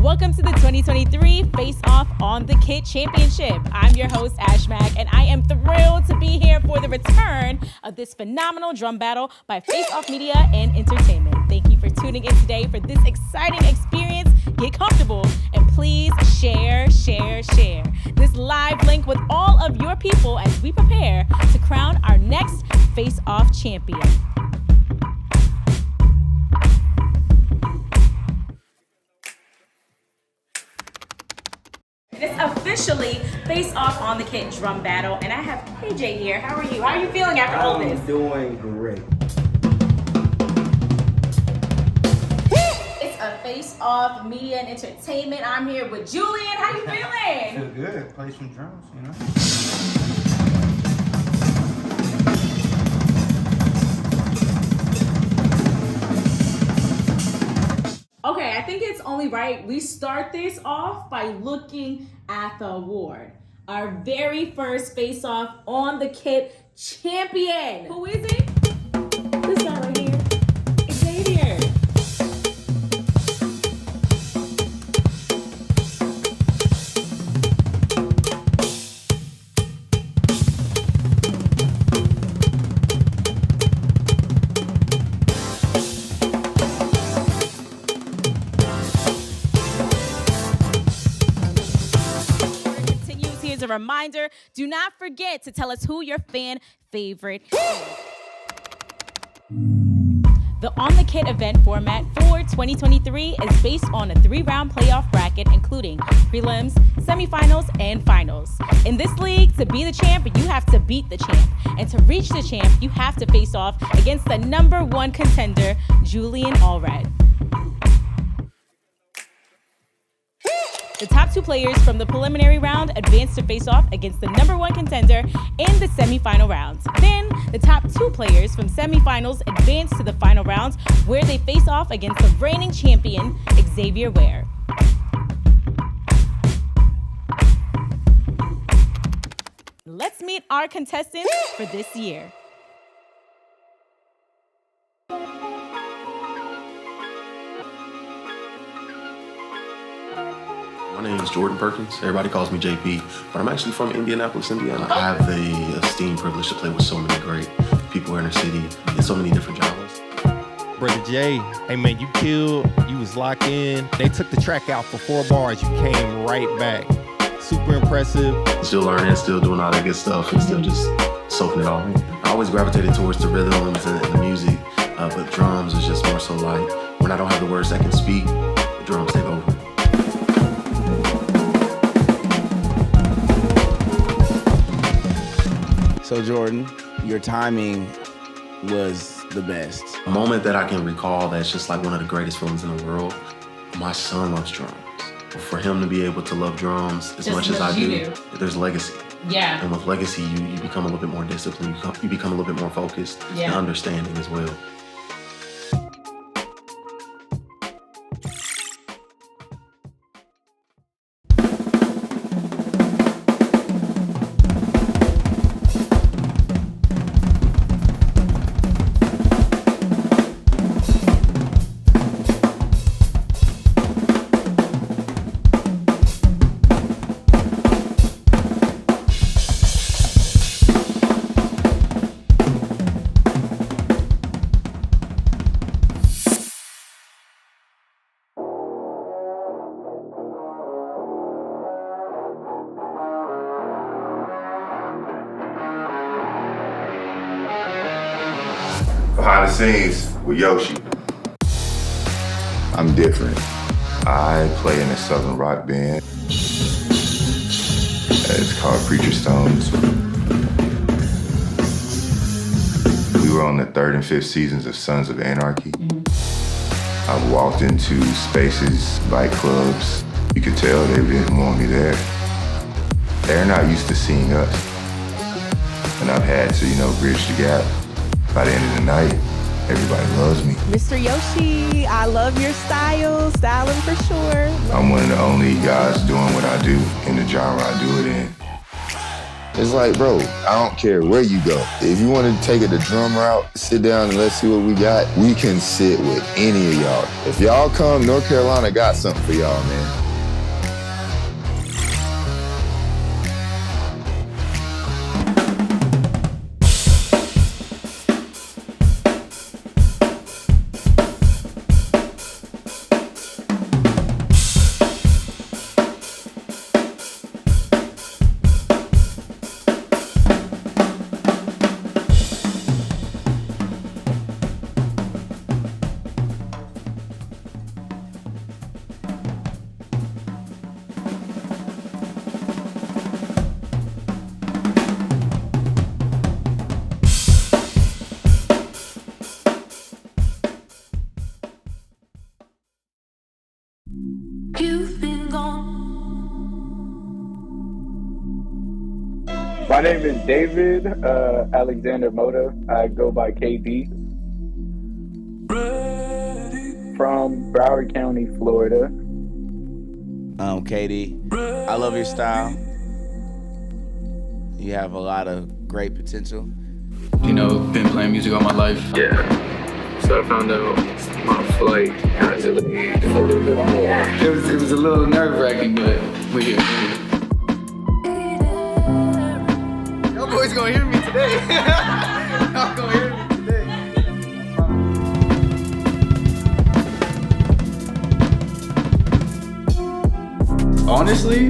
Welcome to the 2023 FaceOff on the Kit Championship. I'm your host, Ash Mack, and I am thrilled to be here for the return of this phenomenal drum battle by FaceOff Media and Entertainment. Thank you for tuning in today for this exciting experience. Get comfortable and please share this live link with all of your people as we prepare to crown our next FaceOff champion. It's officially FaceOff on the Kit drum battle, and I have AJ here. How are you? How are you feeling after all this? I'm doing great. It's a FaceOff Media and Entertainment. I'm here with Julian. How you feeling? Feel good. Play some drums, you know. Okay, I think it's only right we start this off by looking at the award. Our very first FaceOff on the Kit champion. Who is it? This guy right here, Xavier. As a reminder, do not forget to tell us who your fan favorite is. The On the Kit event format for 2023 is based on a 3-round playoff bracket, including prelims, semifinals, and finals. In this league, to be the champ, you have to beat the champ. And to reach the champ, you have to face off against the #1 contender, Julian Allred. The top 2 players from the preliminary round advance to face off against the #1 contender in the semifinal rounds. Then, the top 2 players from semifinals advance to the final rounds where they face off against the reigning champion, Xavier Ware. Let's meet our contestants for this year. My name is Jordhan Perkins. Everybody calls me JP, but I'm actually from Indianapolis, Indiana. I have the esteemed privilege to play with so many great people here in the city in so many different genres. Brother Jay, hey man, you killed, you was locked in. They took the track out for 4 bars, you came right back. Super impressive. Still learning, still doing all that good stuff, and still just soaking it all in. I always gravitated towards the rhythms and the music, but drums is just more so like, when I don't have the words I can speak, the drums take over. So Jordhan, your timing was the best. A moment that I can recall that's just like one of the greatest feelings in the world. My son loves drums. For him to be able to love drums as much as I do, there's legacy. Yeah. And with legacy, you become a little bit more disciplined. You become a little bit more focused and understanding as well. Behind the scenes with Yoshiiii. I'm different. I play in a southern rock band. It's called Preacher Stones. We were on the 3rd and 5th seasons of Sons of Anarchy. I've walked into spaces, nightclubs. You could tell they didn't want me there. They're not used to seeing us. And I've had to, bridge the gap. By the end of the night, everybody loves me. Mr. Yoshiiii, I love your style, styling for sure. I'm one of the only guys doing what I do in the genre I do it in. It's like, bro, I don't care where you go. If you want to take it the drum route, sit down and let's see what we got. We can sit with any of y'all. If y'all come, North Carolina got something for y'all, man. My name is David Alexander Mota. I go by KD. From Broward County, Florida. KD, I love your style. You have a lot of great potential. You know, been playing music all my life. Yeah. So I found out my flight got delayed a little bit more. It was a little nerve-wracking, but we're here. Y'all boys gonna hear me today. Y'all gonna hear me today. Honestly,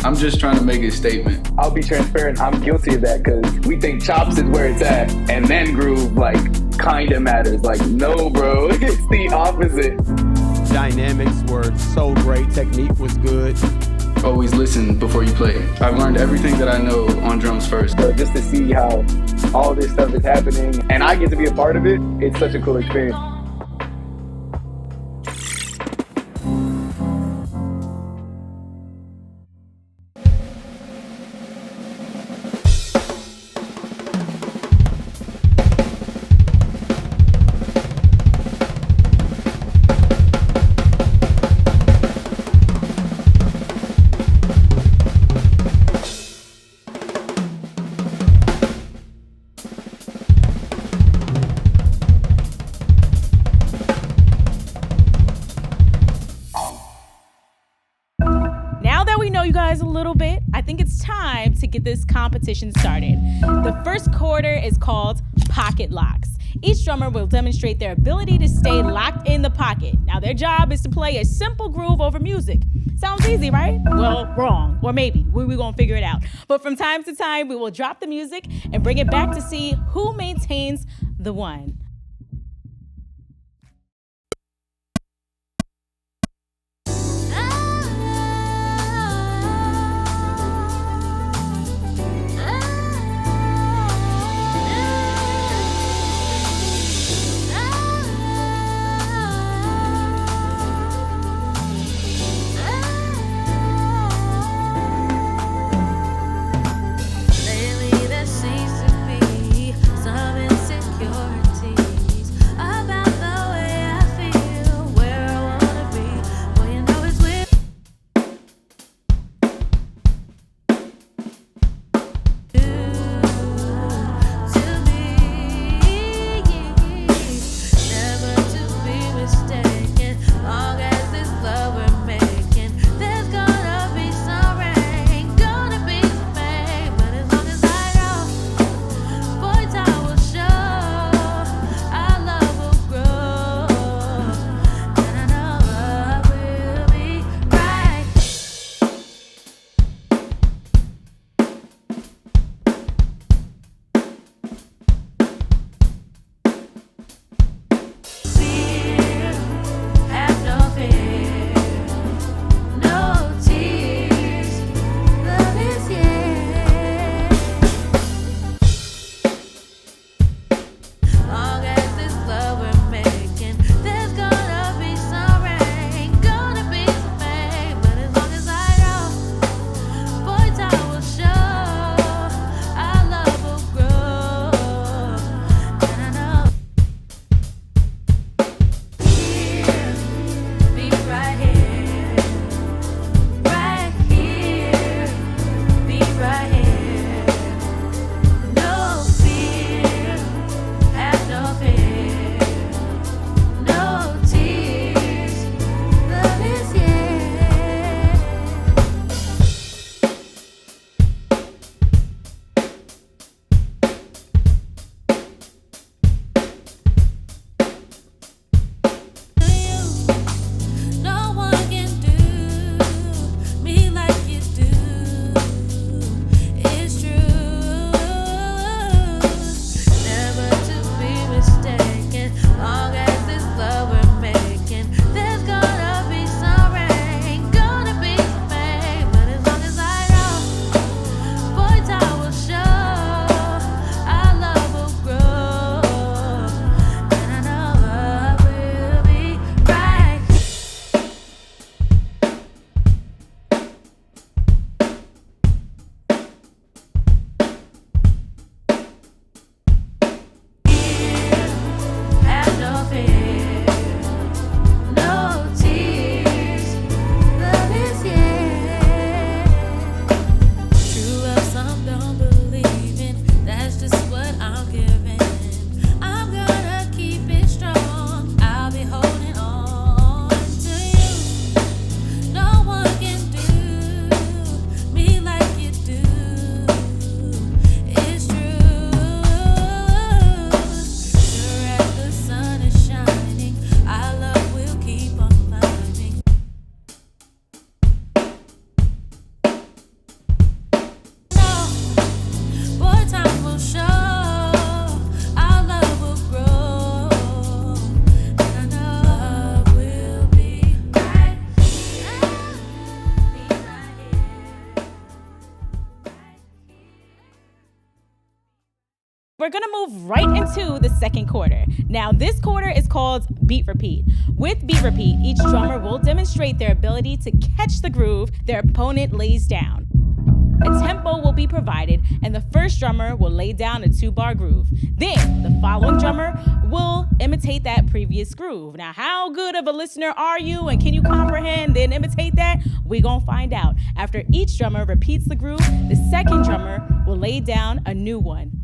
I'm just trying to make a statement. I'll be transparent. I'm guilty of that because we think chops is where it's at, and then groove kinda matters. No, bro, it's the opposite. Dynamics were so great. Technique was good. Always listen before you play. I've learned everything that I know on drums first. So just to see how all this stuff is happening, and I get to be a part of it, it's such a cool experience. A little bit, I think it's time to get this competition started. The first quarter is called Pocket Locks. Each drummer will demonstrate their ability to stay locked in the pocket. Now their job is to play a simple groove over music. Sounds easy, right? Well, wrong. Or maybe. We're gonna figure it out. But from time to time, we will drop the music and bring it back to see who maintains the one. Lately there seems to be some insecurity. We're gonna move right into the second quarter. Now, this quarter is called Beat Repeat. With Beat Repeat, each drummer will demonstrate their ability to catch the groove their opponent lays down. A tempo will be provided, and the first drummer will lay down a 2-bar groove. Then, the following drummer will imitate that previous groove. Now, how good of a listener are you, and can you comprehend and imitate that? We're gonna find out. After each drummer repeats the groove, the second drummer will lay down a new one.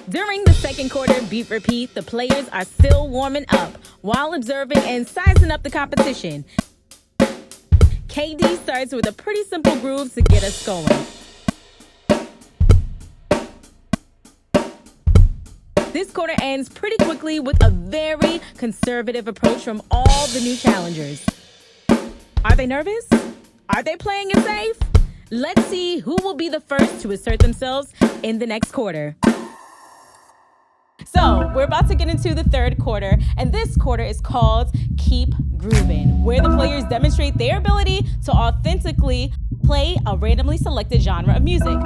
During the second quarter Beat Repeat, the players are still warming up while observing and sizing up the competition. KD starts with a pretty simple groove to get us going. This quarter ends pretty quickly with a very conservative approach from all the new challengers. Are they nervous? Are they playing it safe? Let's see who will be the first to assert themselves in the next quarter. So, we're about to get into the third quarter, and this quarter is called Keep Groovin', where the players demonstrate their ability to authentically play a randomly selected genre of music.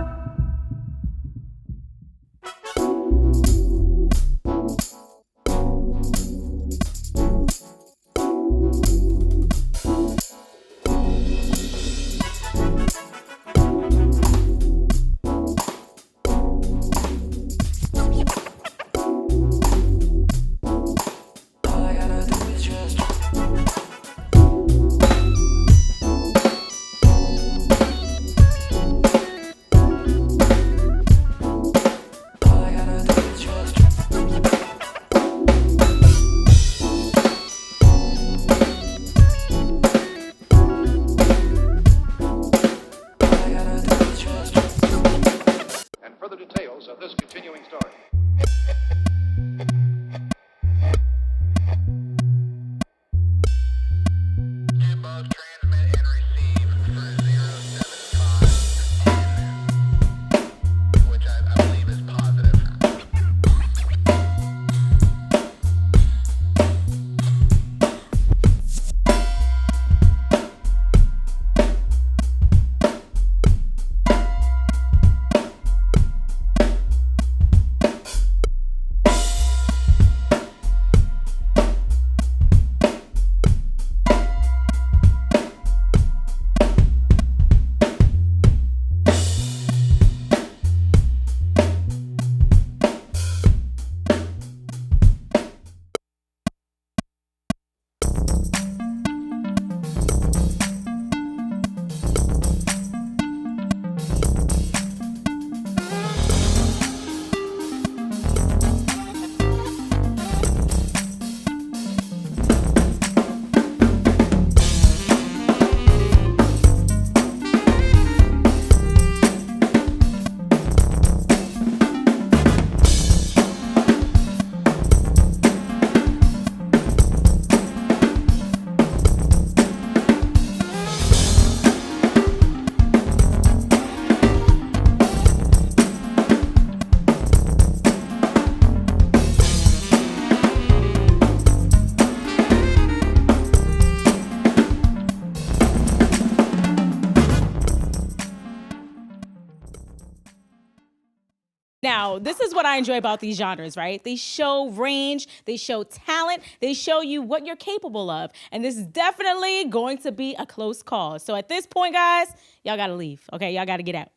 Now, this is what I enjoy about these genres, right? They show range, they show talent, they show you what you're capable of. And this is definitely going to be a close call. So at this point, guys, y'all gotta leave, okay? Y'all gotta get out.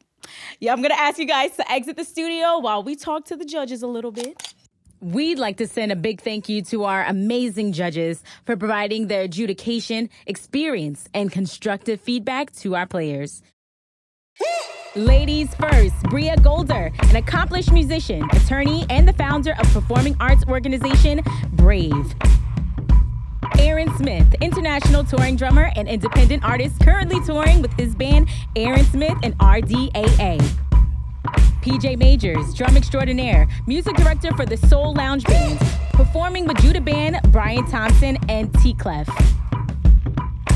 Yeah, I'm gonna ask you guys to exit the studio while we talk to the judges a little bit. We'd like to send a big thank you to our amazing judges for providing their adjudication, experience, and constructive feedback to our players. Ladies first, Bria Golder, an accomplished musician, attorney, and the founder of performing arts organization Brave. Aaron Smith, international touring drummer and independent artist currently touring with his band Aaron Smith and RDAA. PJ Majors, drum extraordinaire, music director for the Soul Lounge Band, performing with Judah Band, Brian Thompson, and T-Clef.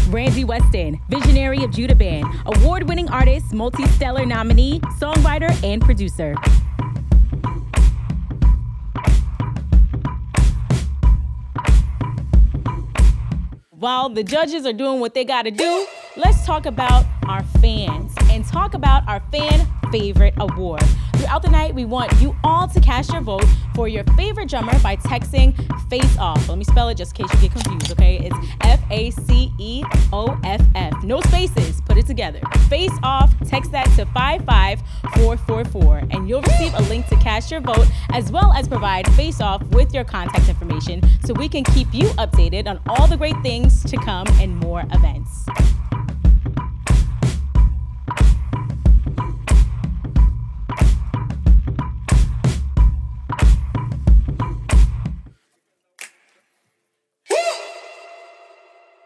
Randy Weston, visionary of Judah Band, award-winning artist, multi-stellar nominee, songwriter, and producer. While the judges are doing what they gotta do, let's talk about our fans. And talk about our fan favorite award. Throughout the night, we want you all to cast your vote for your favorite drummer by texting FaceOff. Let me spell it just in case you get confused, okay? It's FACEOFF. No spaces, put it together. FaceOff, text that to 55444, and you'll receive a link to cast your vote, as well as provide FaceOff with your contact information so we can keep you updated on all the great things to come and more events.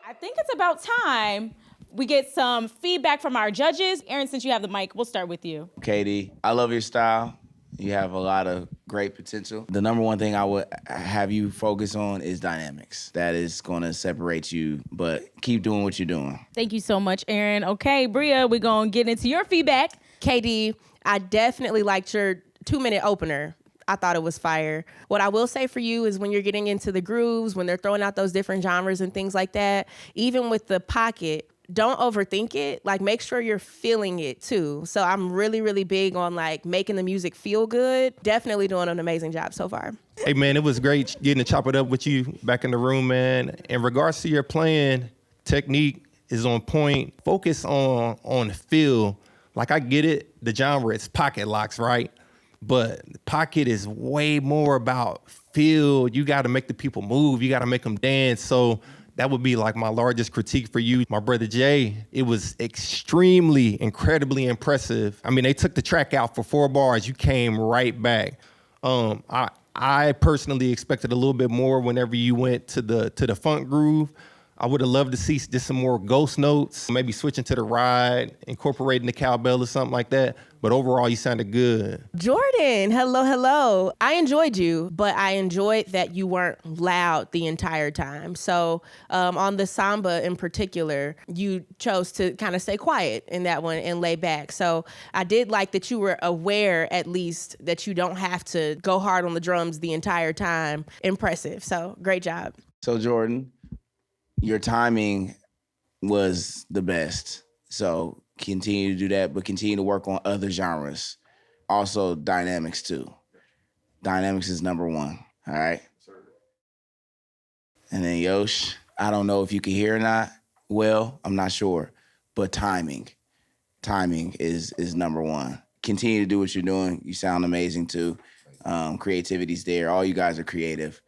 I think it's about time we get some feedback from our judges. Aaron, since you have the mic, we'll start with you. Katie, I love your style. You have a lot of great potential. The number one thing I would have you focus on is dynamics. That is going to separate you, but keep doing what you're doing. Thank you so much, Aaron. Okay, Bria, we're going to get into your feedback. KD, I definitely liked your 2-minute opener. I thought it was fire. What I will say for you is when you're getting into the grooves, when they're throwing out those different genres and things like that, even with the pocket, don't overthink it. Like, make sure you're feeling it too. So I'm really, really big on like making the music feel good. Definitely doing an amazing job so far. Hey, man, it was great getting to chop it up with you back in the room, man. In regards to your playing, technique is on point. Focus on feel. Like, I get it, the genre is pocket locks, right? But pocket is way more about feel. You got to make the people move. You got to make them dance. So that would be like my largest critique for you. My brother Jay, it was incredibly impressive. I mean, they took the track out for 4 bars. You came right back. I personally expected a little bit more whenever you went to the funk groove. I would have loved to see just some more ghost notes, maybe switching to the ride, incorporating the cowbell or something like that. But overall, you sounded good. Jordhan, hello. I enjoyed you, but I enjoyed that you weren't loud the entire time. So on the samba in particular, you chose to kind of stay quiet in that one and lay back. So I did like that you were aware, at least, that you don't have to go hard on the drums the entire time. Impressive. So great job. So, Jordan, your timing was the best. So continue to do that, but continue to work on other genres. Also, dynamics, too. Dynamics is number one, all right? And then, Yosh, I don't know if you can hear or not. Well, I'm not sure. But timing is number one. Continue to do what you're doing. You sound amazing, too. Creativity's there. All you guys are creative.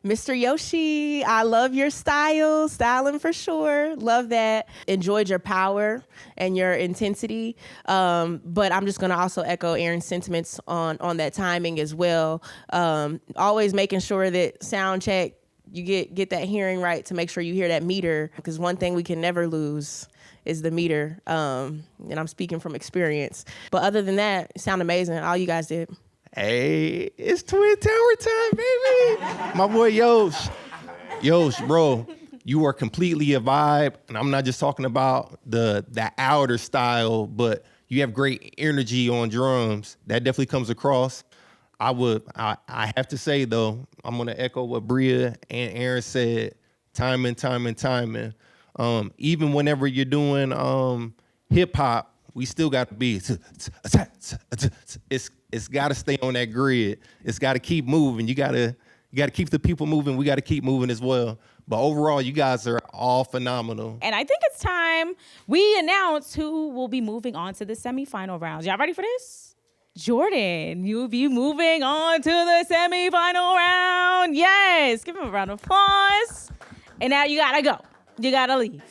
Mr. Yoshiiii, I love your styling for sure. Love that. Enjoyed your power and your intensity. But I'm just gonna also echo Aaron's sentiments on that timing as well. Always making sure that sound check, you get that hearing right to make sure you hear that meter, because one thing we can never lose is the meter. And I'm speaking from experience. But other than that, it sounded amazing. All you guys did. Hey, it's Twin Tower time, baby. My boy Yosh, bro, you are completely a vibe. And I'm not just talking about the outer style, but you have great energy on drums. That definitely comes across. I have to say, though, I'm going to echo what Bria and Aaron said, timing. Even whenever you're doing hip-hop, we still got to be, it's got to stay on that grid. It's got to keep moving. You got to keep the people moving. We got to keep moving as well. But overall, you guys are all phenomenal. And I think it's time we announce who will be moving on to the semifinal rounds. Y'all ready for this? Jordhan, you'll be moving on to the semifinal round. Yes, give him a round of applause. And now you gotta go. You gotta leave.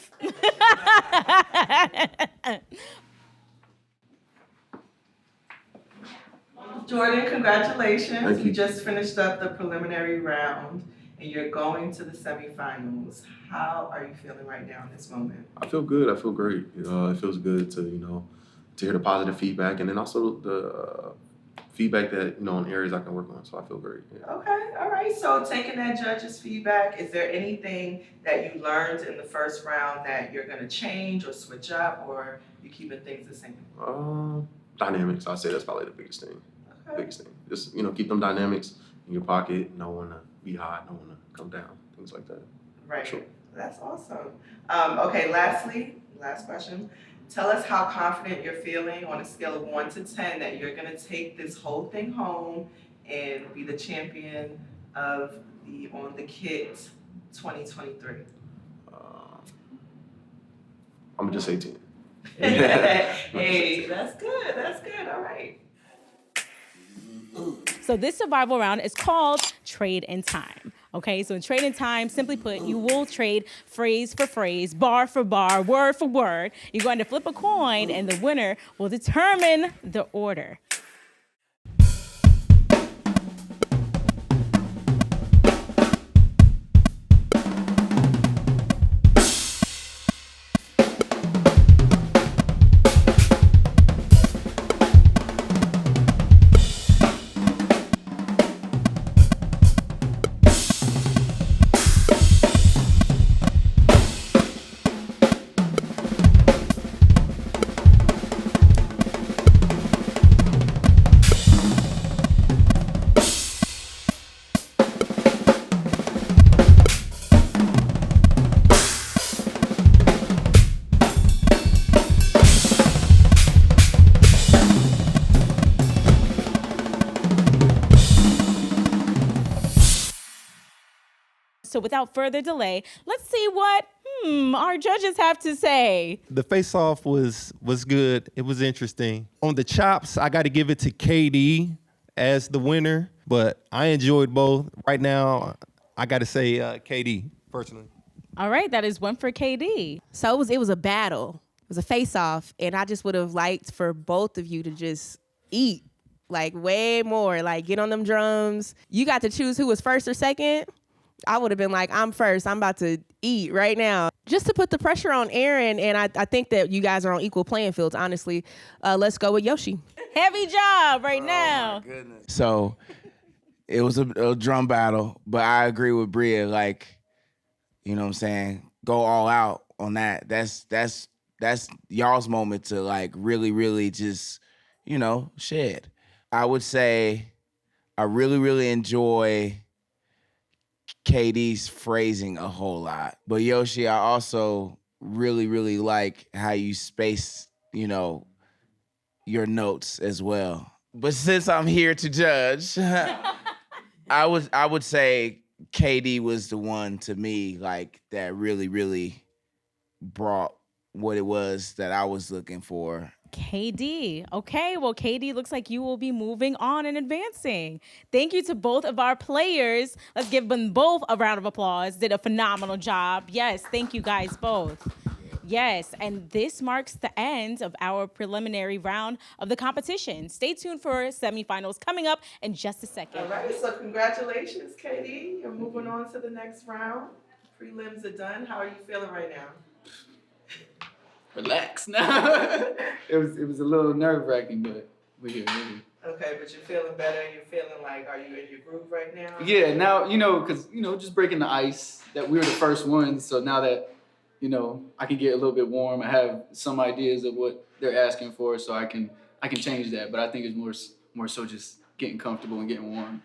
Jordhan, congratulations. Thank you. You just finished up the preliminary round and you're going to the semifinals. How are you feeling right now in this moment? I feel good. I feel great. It feels good to hear the positive feedback, and then also the feedback that on areas I can work on. So I feel great. Yeah. Okay, all right. So taking that judge's feedback, is there anything that you learned in the first round that you're going to change or switch up, or you keeping things the same? Dynamics. I'd say that's probably the biggest thing. Okay. Just keep them dynamics in your pocket. No one to be hot. No one to come down. Things like that. Right. Sure. That's awesome. Okay. Last question. Tell us how confident you're feeling on a scale of 1 to 10 that you're gonna take this whole thing home and be the champion of the On the Kit 2023. I'm gonna just say 10. Hey, that's good, all right. So this survival round is called Trade in Time. Okay, so in Trade in Time, simply put, you will trade phrase for phrase, bar for bar, word for word. You're going to flip a coin and the winner will determine the order. So without further delay, let's see what our judges have to say. The face-off was good. It was interesting. On the chops, I got to give it to KD as the winner, but I enjoyed both. Right now, I got to say KD, personally. All right, that is one for KD. So it was a battle. It was a face-off, and I just would have liked for both of you to just eat, like way more, like get on them drums. You got to choose who was first or second. I would have been like, I'm first. I'm about to eat right now. Just to put the pressure on Aaron, and I think that you guys are on equal playing fields, honestly. Let's go with Yoshi. Heavy job right now. My goodness. So it was a drum battle, but I agree with Bria. Like, you know what I'm saying? Go all out on that. That's y'all's moment to like really, really just, shed. I would say I really, really enjoy KD's phrasing a whole lot. But Yoshi, I also really, really like how you space, your notes as well. But since I'm here to judge, I would say KD was the one to me, like, that really, really brought what it was that I was looking for. KD. Okay, well, KD, looks like you will be moving on and advancing. Thank you to both of our players. Let's give them both a round of applause. Did a phenomenal job. Yes, thank you guys both. Yes, and this marks the end of our preliminary round of the competition. Stay tuned for semifinals coming up in just a second. All right, so congratulations, KD. You're moving on to the next round. Prelims are done. How are you feeling right now? Relax now. It was a little nerve-wracking, but we're here. Okay, but you're feeling better. You're feeling like, are you in your groove right now? Yeah, now, because, just breaking the ice, that we were the first ones. So now that, I can get a little bit warm. I have some ideas of what they're asking for, so I can change that. But I think it's more so just getting comfortable and getting warm.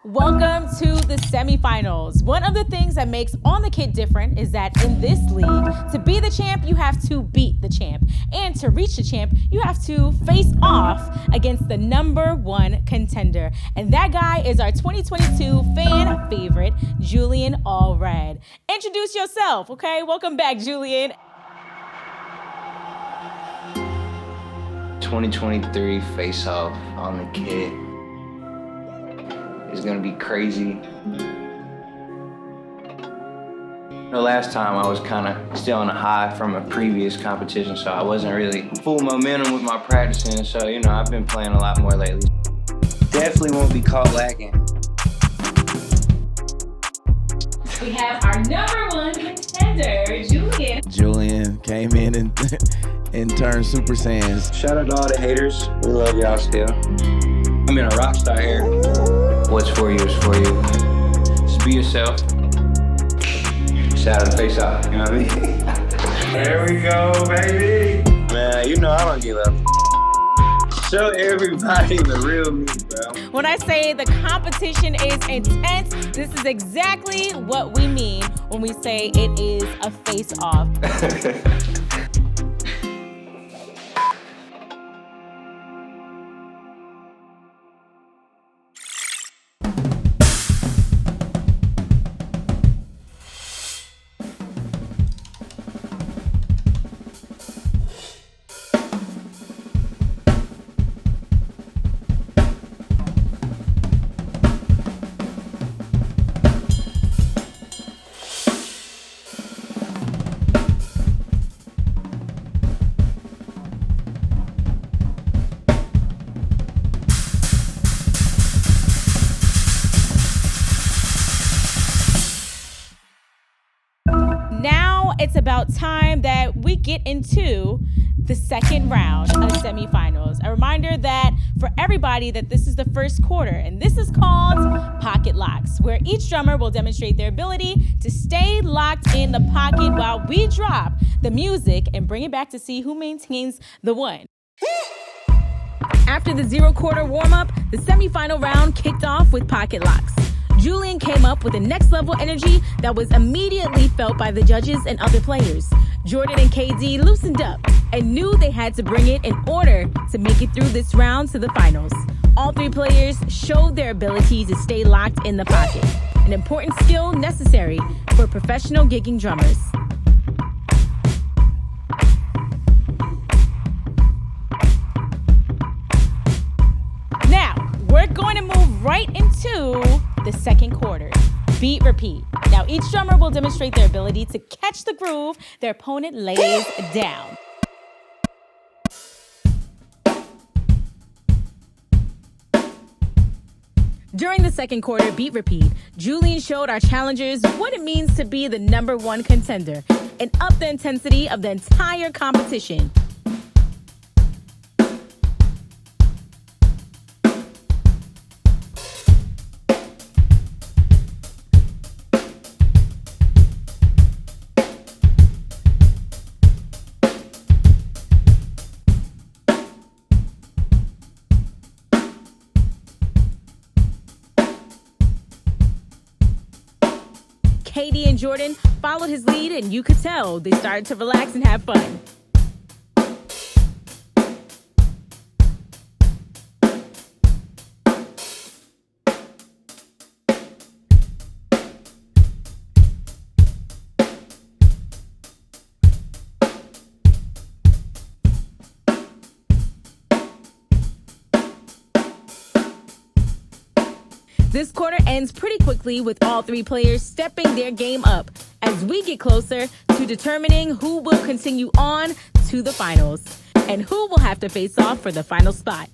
Welcome to the semifinals. One of the things that makes On the Kit different is that in this league, to be the champ, you have to beat the champ. And to reach the champ, you have to face off against the #1 contender. And that guy is our 2022 fan favorite, Julian Allred. Introduce yourself, okay? Welcome back, Julian. 2023 face-off On the Kit is gonna be crazy. The last time I was kind of still on a high from a previous competition, so I wasn't really full momentum with my practicing, so I've been playing a lot more lately. Definitely won't be caught lacking. We have our #1 contender, Julian. Julian came in and turned Super Saiyans. Shout out to all the haters. We love y'all still. I'm in a rock star here. What's for you is for you. Just be yourself. Shout out to FaceOff, you know what I mean? There we go, baby. Man, I don't give up. Show everybody the real me, bro. When I say the competition is intense, this is exactly what we mean when we say it is a face-off. Now it's about time that we get into the second round of semifinals. A reminder that for everybody that this is the first quarter, and this is called pocket locks, where each drummer will demonstrate their ability to stay locked in the pocket while we drop the music and bring it back to see who maintains the one. After the zero quarter warm-up, the semifinal round kicked off with pocket locks. Julian came up with a next level energy that was immediately felt by the judges and other players. Jordhan and KD loosened up and knew they had to bring it in order to make it through this round to the finals. All three players showed their ability to stay locked in the pocket, an important skill necessary for professional gigging drummers. Now, we're going to move right into the second quarter. Beat, repeat. Now, each drummer will demonstrate their ability to catch the groove their opponent lays down. During the second quarter, beat, repeat, Julian showed our challengers what it means to be the #1 contender and upped the intensity of the entire competition. KD and Jordhan followed his lead, and you could tell they started to relax and have fun. This quarter ends pretty quickly with all three players stepping their game up as we get closer to determining who will continue on to the finals and who will have to face off for the final spot.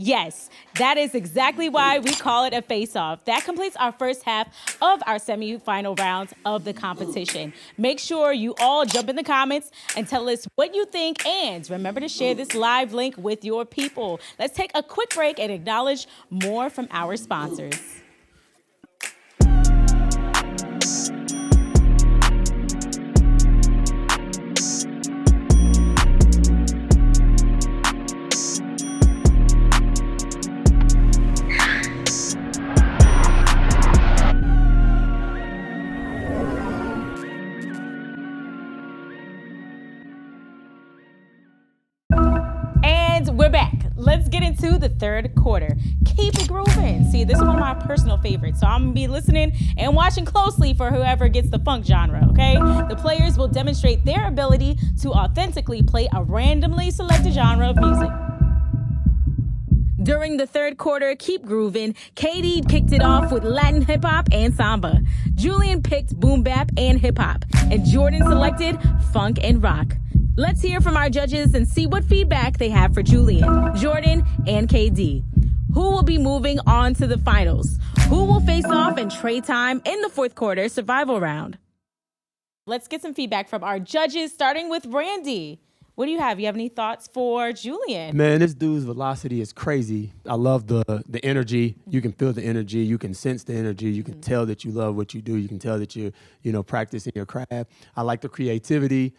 Yes, that is exactly why we call it a face-off. That completes our first half of our semi-final rounds of the competition. Make sure you all jump in the comments and tell us what you think, and remember to share this live link with your people. Let's take a quick break and acknowledge more from our sponsors. We're back. Let's get into the third quarter. Keep it grooving. See, this is one of my personal favorites, so I'm gonna be listening and watching closely for whoever gets the funk genre, okay? The players will demonstrate their ability to authentically play a randomly selected genre of music. During the third quarter, keep grooving, KD kicked it off with Latin hip-hop and samba. Julian picked boom bap and hip-hop, and Jordhan selected funk and rock. Let's hear from our judges and see what feedback they have for Julian, Jordhan, and KD. Who will be moving on to the finals? Who will face off in trade time in the fourth quarter survival round? Let's get some feedback from our judges, starting with Randy. What do you have? You have any thoughts for Julian? Man, this dude's velocity is crazy. I love the energy. You can feel the energy. You can sense the energy. You can tell that you love what you do. You can tell that you're, practicing your craft. I like the creativity.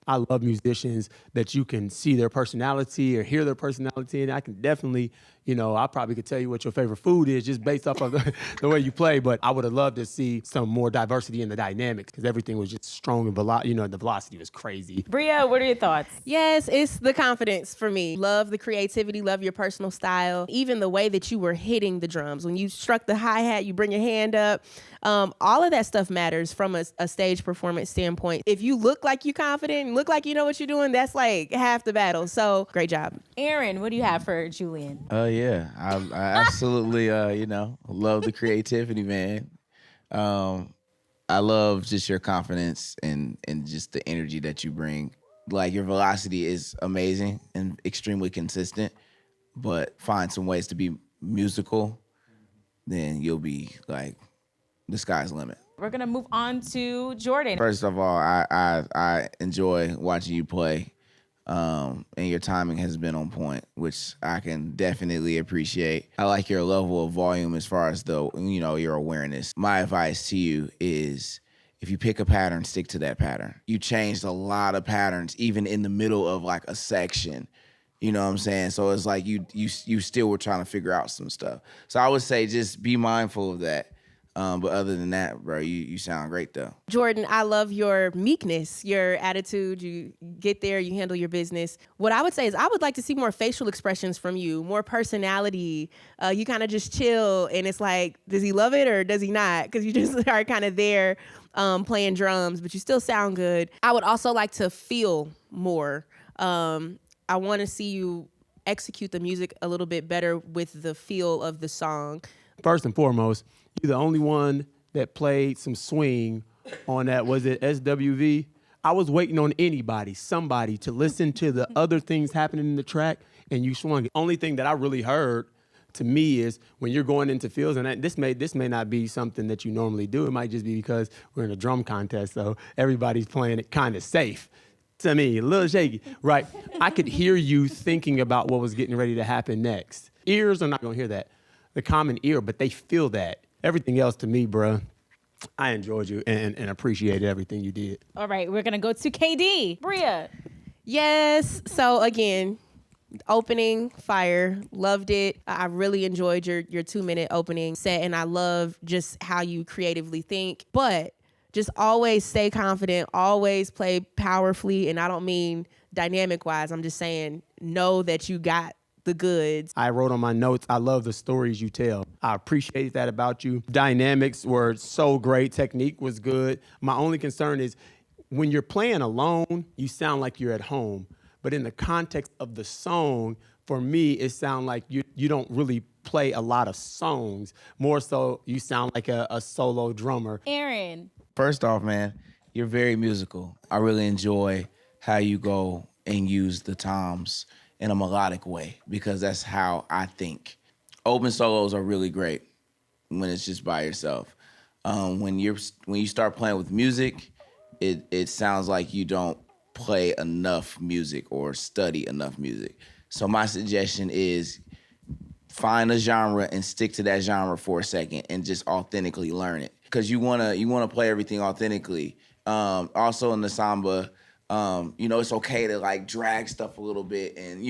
I love musicians that you can see their personality or hear their personality. And I can definitely, I probably could tell you what your favorite food is just based off of the way you play. But I would have loved to see some more diversity in the dynamics because everything was just strong and the velocity was crazy. Bria, what are your thoughts? Yes, it's the confidence for me. Love the creativity, love your personal style. Even the way that you were hitting the drums. When you struck the hi-hat, you bring your hand up. All of that stuff matters from a stage performance standpoint. If you look like you're confident and look like you know what you're doing, that's like half the battle. So great job. Aaron, what do you have for Julian? Yeah, I absolutely, love the creativity, man. I love just your confidence and just the energy that you bring. Like, your velocity is amazing and extremely consistent, but find some ways to be musical, then you'll be like, the sky's the limit. We're going to move on to Jordhan. First of all, I enjoy watching you play, and your timing has been on point, which I can definitely appreciate. I like your level of volume as far as your awareness. My advice to you is, if you pick a pattern, stick to that pattern. You changed a lot of patterns, even in the middle of like a section. You know what I'm saying? So it's like you still were trying to figure out some stuff. So I would say just be mindful of that. But other than that, bro, you sound great, though. Jordhan, I love your meekness, your attitude. You get there, you handle your business. What I would say is I would like to see more facial expressions from you, more personality. You kind of just chill, and it's like, does he love it or does he not? Because you just are kind of there playing drums, but you still sound good. I would also like to feel more. I want to see you execute the music a little bit better with the feel of the song. First and foremost, you're the only one that played some swing on that, was it SWV? I was waiting on somebody to listen to the other things happening in the track, and you swung it. Only thing that I really heard, to me, is when you're going into fields, and this may not be something that you normally do. It might just be because we're in a drum contest, so everybody's playing it kind of safe. To me, a little shaky, right? I could hear you thinking about what was getting ready to happen next. Ears are not going to hear that. The common ear, but they feel that. Everything else, to me, bro, I enjoyed you and appreciated everything you did. All right, we're going to go to KD. Bria. Yes. So, again, opening, fire, loved it. I really enjoyed your 2-minute opening set, and I love just how you creatively think. But just always stay confident, always play powerfully, and I don't mean dynamic-wise. I'm just saying know that you got the goods. I wrote on my notes, I love the stories you tell. I appreciate that about you. Dynamics were so great. Technique was good. My only concern is when you're playing alone, you sound like you're at home. But in the context of the song, for me, it sounds like you don't really play a lot of songs. More so, you sound like a solo drummer. Aaron. First off, man, you're very musical. I really enjoy how you go and use the toms in a melodic way, because that's how I think. Open solos are really great when it's just by yourself. When you start playing with music, it sounds like you don't play enough music or study enough music. So my suggestion is find a genre and stick to that genre for a second and just authentically learn it, because you wanna play everything authentically. Also in the samba, it's okay to like drag stuff a little bit, and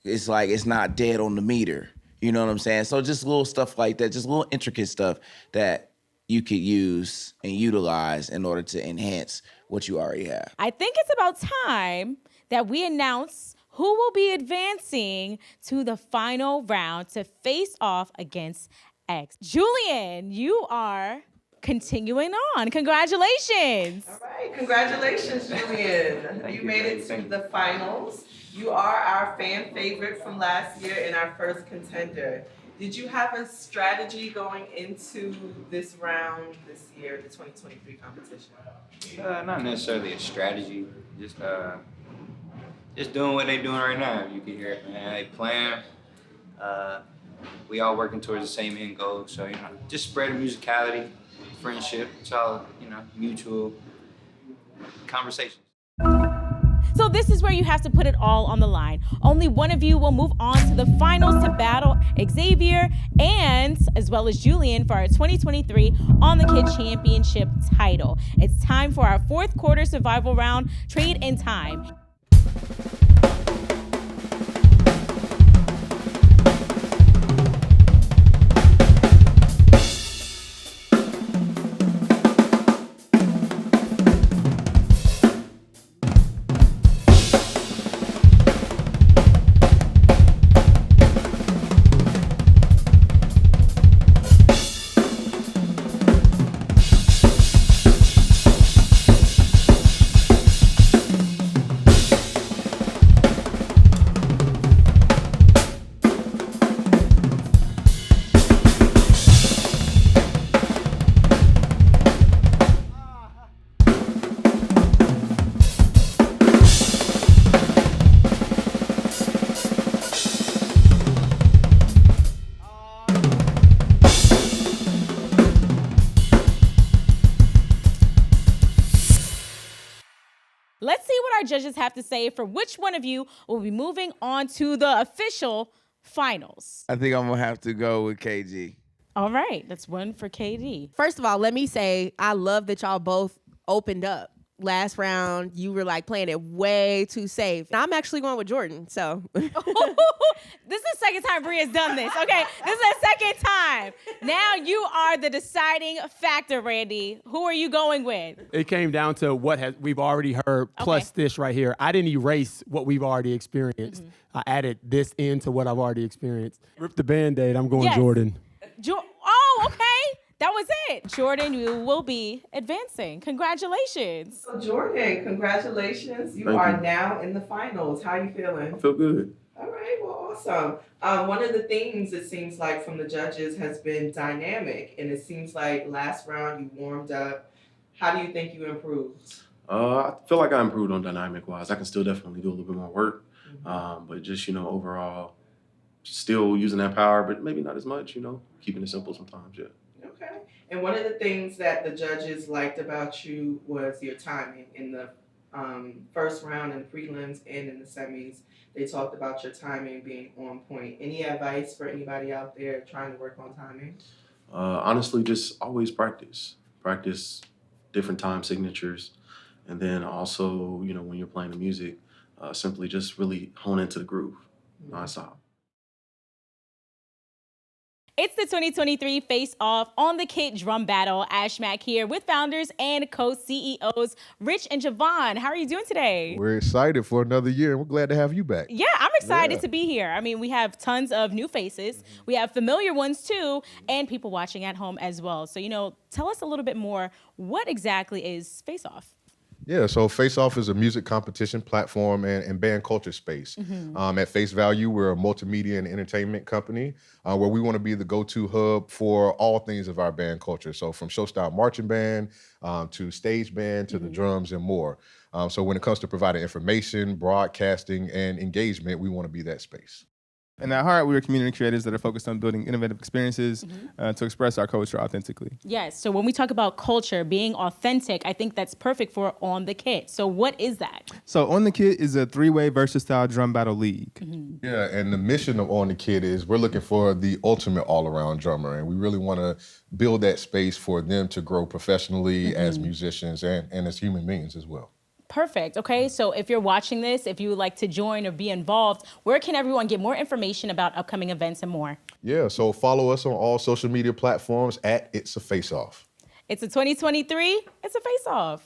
it's like it's not dead on the meter. You know what I'm saying? So just little stuff like that, just little intricate stuff that you could use and utilize in order to enhance what you already have. I think it's about time that we announce who will be advancing to the final round to face off against X. Julian, you are continuing on. Congratulations. All right, congratulations, Julian. You made it to the finals. You are our fan favorite from last year and our first contender. Did you have a strategy going into this round this year, the 2023 competition? Not necessarily a strategy, just doing what they're doing right now. You can hear it, man. They playing. We all working towards the same end goal. So, just spread the musicality, friendship. It's all, mutual conversations. So this is where you have to put it all on the line. Only one of you will move on to the finals to battle Xavier and as well as Julian for our 2023 On the Kid Championship title. It's time for our fourth quarter survival round, Trade in Time. Let's see what our judges have to say for which one of you will be moving on to the official finals. I think I'm going to have to go with KG. All right, that's one for KD. First of all, let me say I love that y'all both opened up. Last round, you were like playing it way too safe. Now I'm actually going with Jordhan, so. This is the second time Bria's done this, okay? This is the second time. Now you are the deciding factor, Randy. Who are you going with? It came down to what we've already heard plus this right here. I didn't erase what we've already experienced. I added this into what I've already experienced. Rip the Band-Aid, I'm going Jordhan. Oh, okay. That was it. Jordhan, you will be advancing. Congratulations. So Jordhan, congratulations. You are now in the finals. How are you feeling? I feel good. All right, well, awesome. One of the things it seems like from the judges has been dynamic, and it seems like last round you warmed up. How do you think you improved? I feel like I improved on dynamic-wise. I can still definitely do a little bit more work, but just, overall, still using that power, but maybe not as much, keeping it simple sometimes, yeah. Okay. And one of the things that the judges liked about you was your timing in the first round in the prelims and in the semis. They talked about your timing being on point. Any advice for anybody out there trying to work on timing? Honestly, just always practice. Practice different time signatures. And then also, when you're playing the music, simply just really hone into the groove nonstop. It's the 2023 Face-Off on the Kid Drum Battle. Ash Mack here with founders and co-CEOs Rich and Javon. How are you doing today? We're excited for another year, and we're glad to have you back. Yeah, I'm excited to be here. I mean, we have tons of new faces. We have familiar ones too, and people watching at home as well. So, tell us a little bit more. What exactly is Face-Off? Yeah, so FaceOff is a music competition platform and band culture space. At face value, we're a multimedia and entertainment company where we want to be the go-to hub for all things of our band culture. So from show-style marching band to stage band to the drums and more. So when it comes to providing information, broadcasting, and engagement, we want to be that space. And at heart, we are community creators that are focused on building innovative experiences to express our culture authentically. Yes, so when we talk about culture, being authentic, I think that's perfect for On the Kid. So what is that? So On the Kid is a three-way versatile drum battle league. Yeah, and the mission of On the Kid is we're looking for the ultimate all-around drummer, and we really want to build that space for them to grow professionally as musicians and as human beings as well. Perfect. Okay, so if you're watching this, if you would like to join or be involved, where can everyone get more information about upcoming events and more? Yeah, so follow us on all social media platforms at It's a Face-Off. It's a 2023, it's a Face-Off.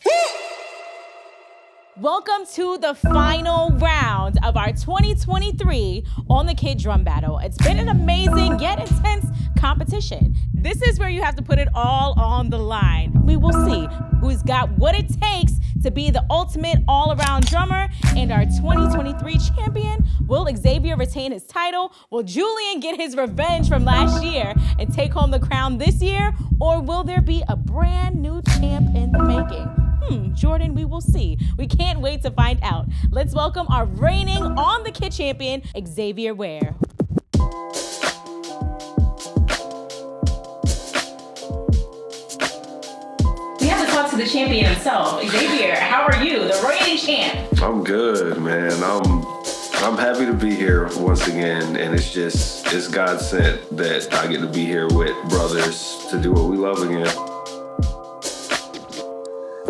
Welcome to the final round of our 2023 On the Kid Drum Battle. It's been an amazing yet intense competition. This is where you have to put it all on the line. We will see who's got what it takes to be the ultimate all-around drummer and our 2023 champion. Will Xavier retain his title? Will Julian get his revenge from last year and take home the crown this year? Or will there be a brand new champ in the making? Jordhan, we will see. We can't wait to find out. Let's welcome our reigning On the Kid champion, Xavier Ware. We have to talk to the champion himself. Xavier, how are you? The reigning champ. I'm good, man. I'm happy to be here once again, and it's God sent that I get to be here with brothers to do what we love again.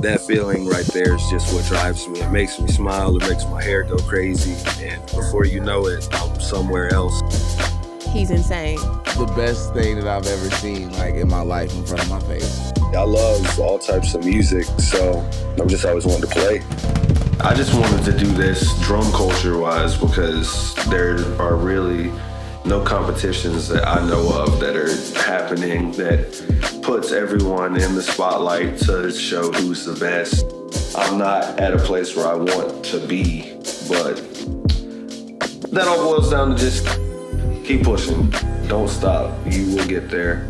That feeling right there is just what drives me. It makes me smile, it makes my hair go crazy, and before you know it, I'm somewhere else. He's insane. The best thing that I've ever seen, like, in my life in front of my face. I love all types of music, so I'm just always wanted to play. I just wanted to do this drum culture-wise because there are really no competitions that I know of that are happening that puts everyone in the spotlight to show who's the best. I'm not at a place where I want to be, but that all boils down to just keep pushing. Don't stop. You will get there.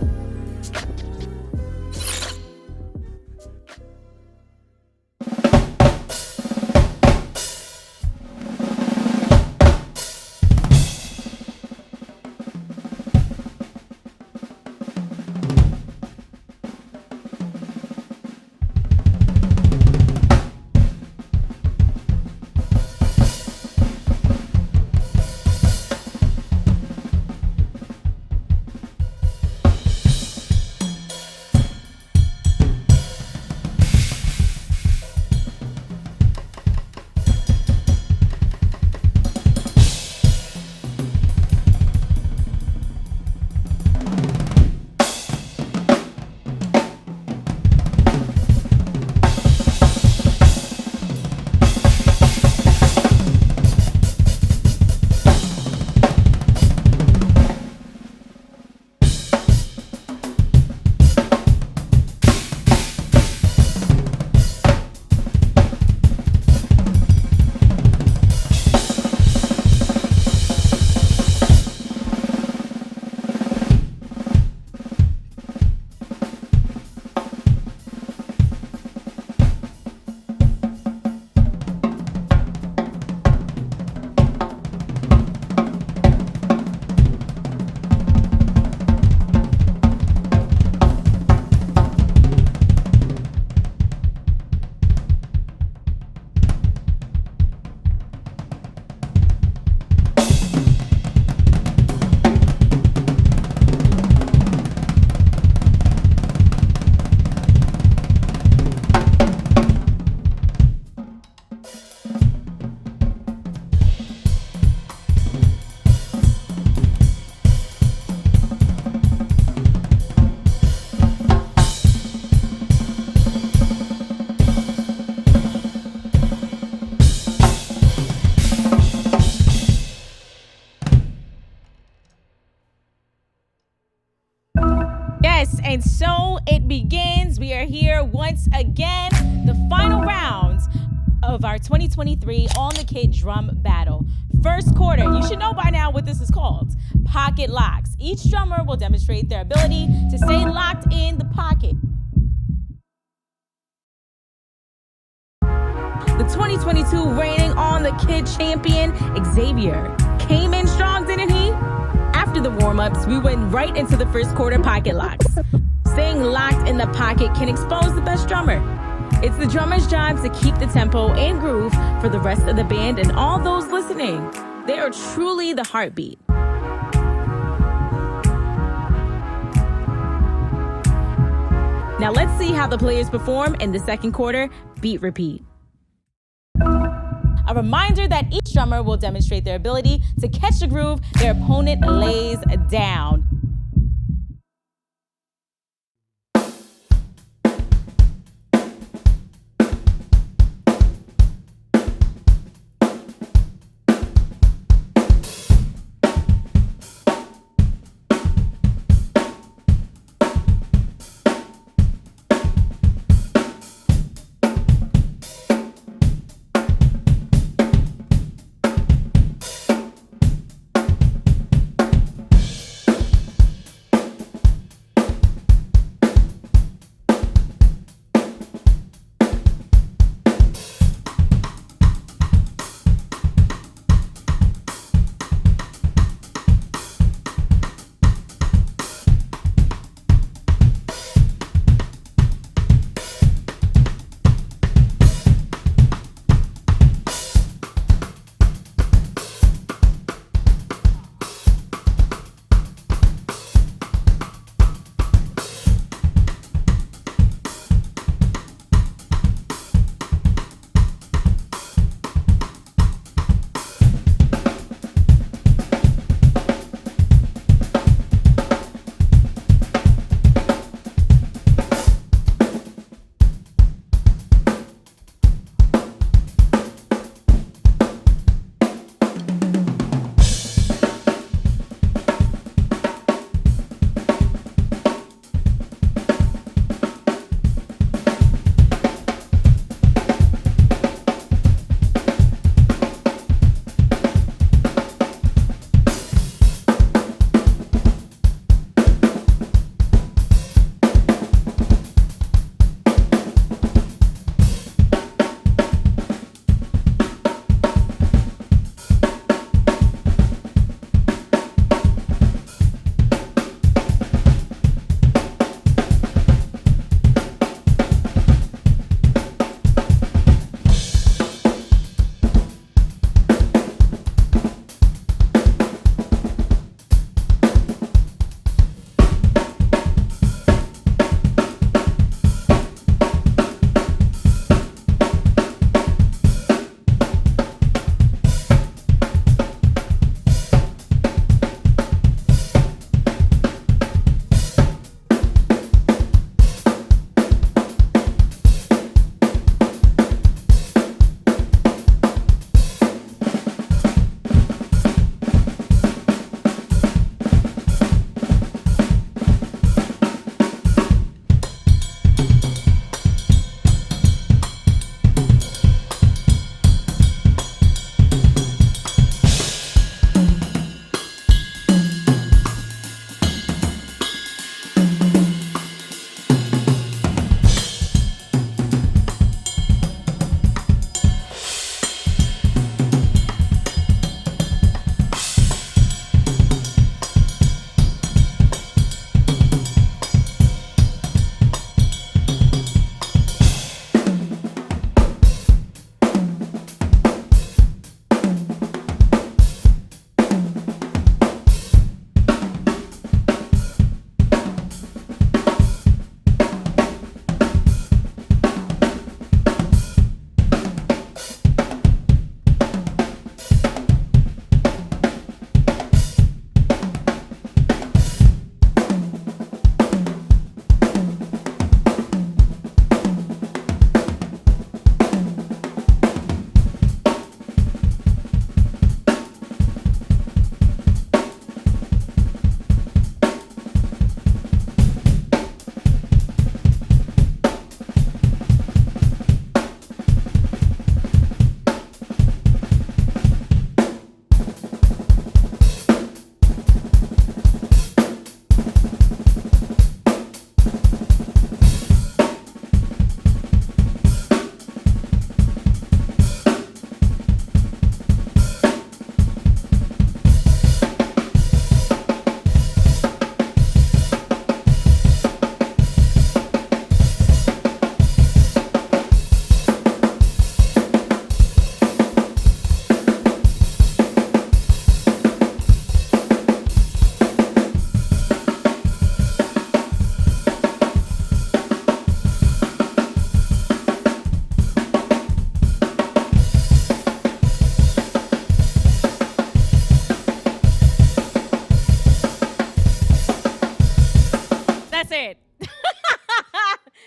And so it begins. We are here once again, the final rounds of our 2023 On the Kid Drum Battle. First quarter, you should know by now what this is called. Pocket locks. Each drummer will demonstrate their ability to stay locked in the pocket. The 2022 reigning On the Kid champion, Xavier, came in strong, didn't he? After the warm-ups, we went right into the first quarter pocket locks. Staying locked in the pocket can expose the best drummer. It's the drummer's job to keep the tempo and groove for the rest of the band and all those listening. They are truly the heartbeat. Now let's see how the players perform in the second quarter, beat repeat. A reminder that each drummer will demonstrate their ability to catch the groove their opponent lays down.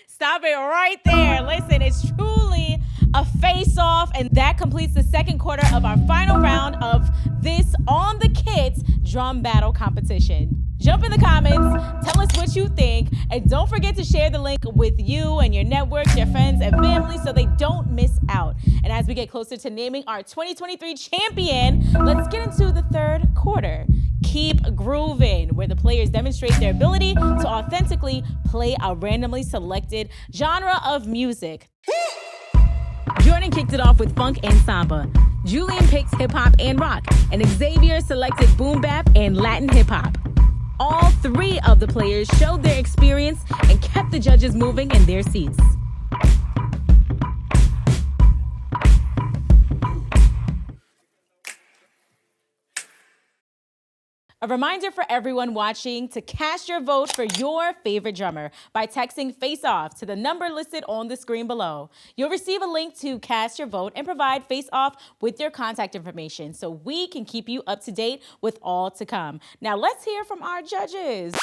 Stop it right there. Listen, it's truly a face-off, and that completes the second quarter of our final round of this On the Kits drum battle competition. Jump in the comments, tell us what you think, and don't forget to share the link with you and your network, your friends, and family so they don't miss out. And as we get closer to naming our 2023 champion, let's get into the third quarter. Keep Groovin', where the players demonstrate their ability to authentically play a randomly selected genre of music. Jordhan kicked it off with funk and samba. Julian picked hip-hop and rock, and Xavier selected boom bap and Latin hip-hop. All three of the players showed their experience and kept the judges moving in their seats. A reminder for everyone watching to cast your vote for your favorite drummer by texting FaceOff to the number listed on the screen below. You'll receive a link to cast your vote and provide FaceOff with your contact information so we can keep you up to date with all to come. Now let's hear from our judges.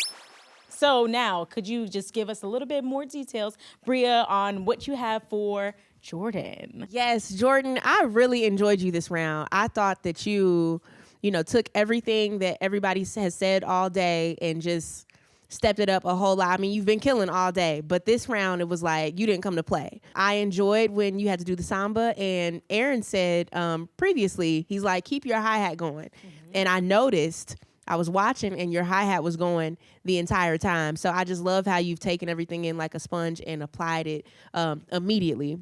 So now, could you just give us a little bit more details, Bria, on what you have for Jordhan? Yes, Jordhan, I really enjoyed you this round. I thought that you took everything that everybody has said all day and just stepped it up a whole lot. I mean, you've been killing all day, but this round, it was like you didn't come to play. I enjoyed when you had to do the samba, and Aaron said previously, he's like, keep your hi-hat going. Mm-hmm. And I noticed, I was watching, and your hi-hat was going the entire time. So I just love how you've taken everything in like a sponge and applied it immediately.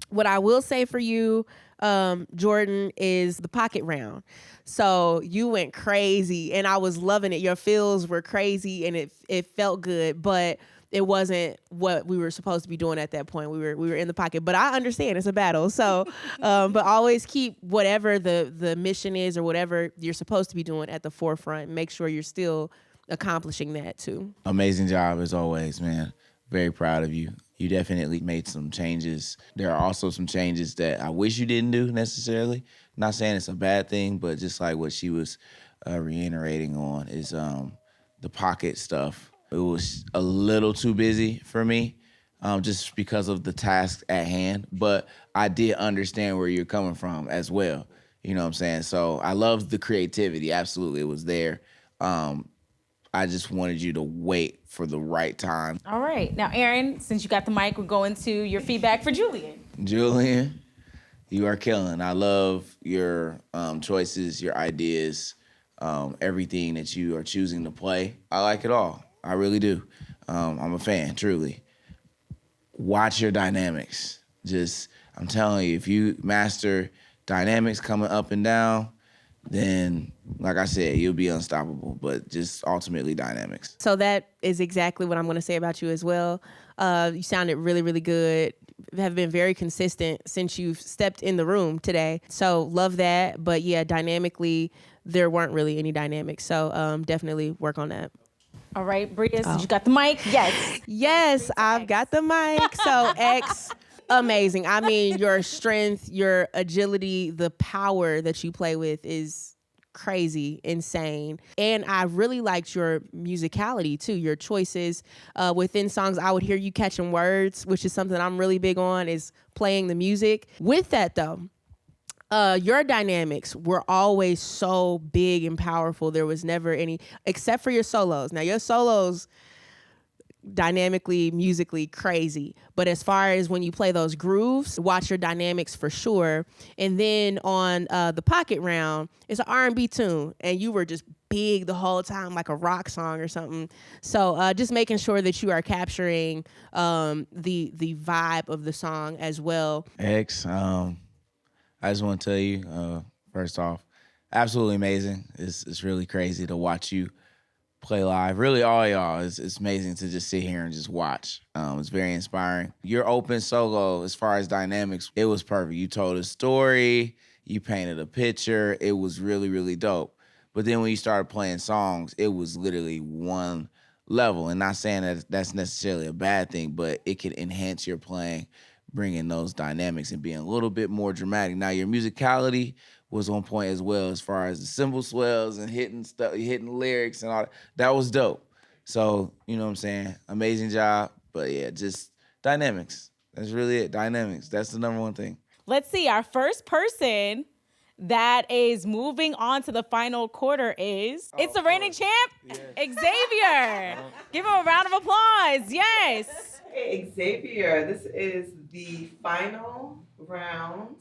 What I will say for you, Jordhan, is the pocket round. So you went crazy, and I was loving it. Your feels were crazy, and it felt good, but it wasn't what we were supposed to be doing at that point. We were in the pocket, but I understand it's a battle. So, but always keep whatever the mission is or whatever you're supposed to be doing at the forefront. Make sure you're still accomplishing that too. Amazing job as always, man. Very proud of you. You definitely made some changes. There are also some changes that I wish you didn't do necessarily. Not saying it's a bad thing, but just like what she was reiterating on is the pocket stuff. It was a little too busy for me just because of the task at hand, but I did understand where you're coming from as well. You know what I'm saying? So I loved the creativity. Absolutely, it was there. I just wanted you to wait for the right time. All right. Now, Aaron, since you got the mic, we're going to your feedback for Julian. Julian, you are killing. I love your choices, your ideas, everything that you are choosing to play. I like it all. I really do. I'm a fan, truly. Watch your dynamics. I'm telling you, if you master dynamics coming up and down, then, like I said, you'll be unstoppable, but just ultimately dynamics. So that is exactly what I'm going to say about you as well. You sounded really, really good. Have been very consistent since you've stepped in the room today. So love that. But yeah, dynamically, there weren't really any dynamics. So definitely work on that. All right, Bria, since you got the mic, yes. Yes, I've got the mic. So X, amazing. I mean, your strength, your agility, the power that you play with is crazy, insane. And I really liked your musicality too, your choices within songs. I would hear you catching words, which is something I'm really big on, is playing the music. With that though, your dynamics were always so big and powerful. There was never any, except for your solos. Now your solos, dynamically, musically crazy. But as far as when you play those grooves, watch your dynamics for sure. And then on the pocket round, it's an R&B tune, and you were just big the whole time, like a rock song or something. So just making sure that you are capturing the vibe of the song as well. X, I just want to tell you, first off, absolutely amazing. It's really crazy to watch you play live. Really, all y'all. It's amazing to just sit here and just watch. It's very inspiring. Your open solo, as far as dynamics, it was perfect. You told a story. You painted a picture. It was really, really dope. But then when you started playing songs, it was literally one level. And not saying that that's necessarily a bad thing, but it could enhance your playing, bringing those dynamics and being a little bit more dramatic. Now, your musicality was on point as well, as far as the cymbal swells and hitting lyrics and all that. That was dope. So, you know what I'm saying? Amazing job. But yeah, just dynamics. That's really it. Dynamics. That's the number one thing. Let's see. Our first person that is moving on to the final quarter is it's the reigning champ, Xavier. Give him a round of applause. Yes. Hey, Xavier, this is the final round.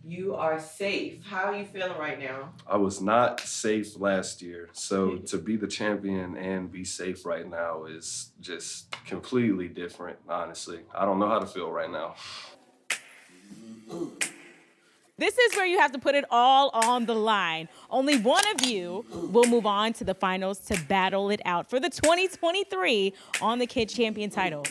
You are safe. How are you feeling right now? I was not safe last year, so to be the champion and be safe right now is just completely different, honestly. I don't know how to feel right now. This is where you have to put it all on the line. Only one of you will move on to the finals to battle it out for the 2023 On the Kid Champion title.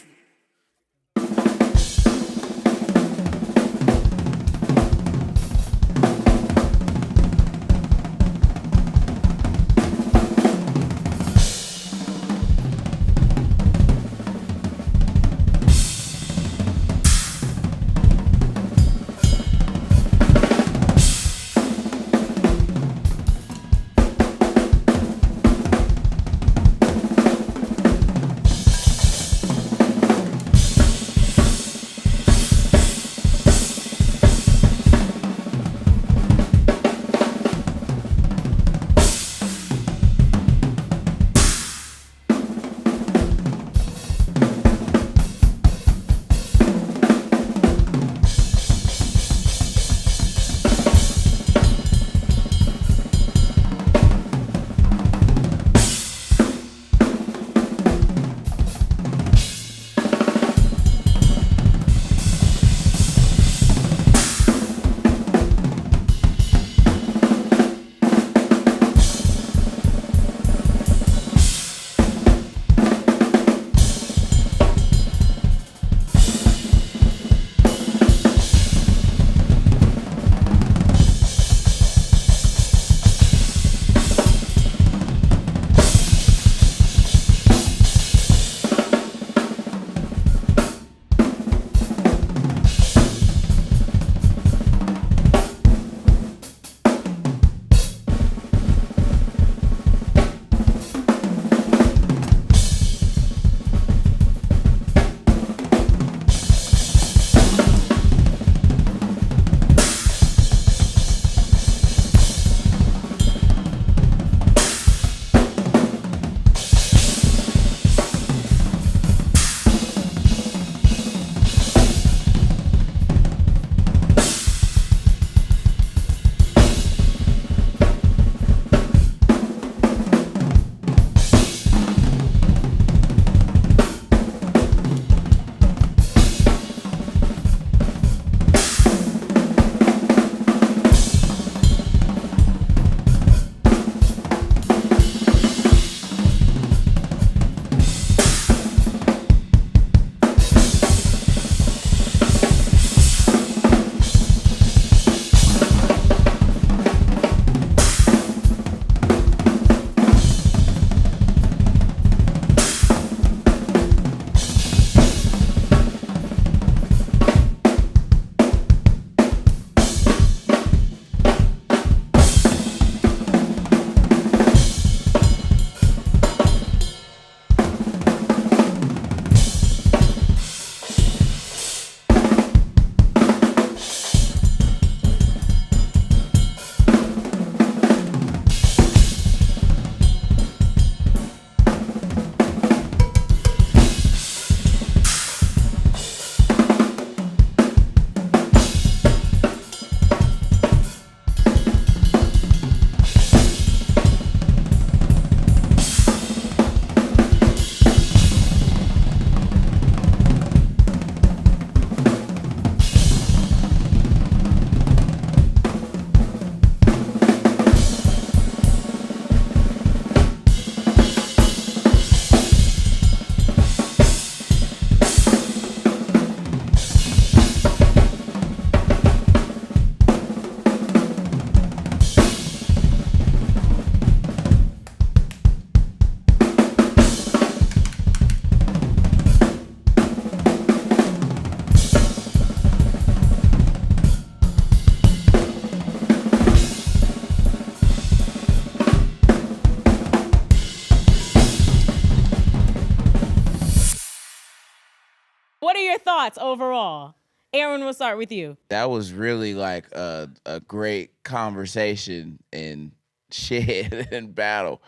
What are your thoughts overall? Aaron, we'll start with you. That was really like a great conversation and shit and battle.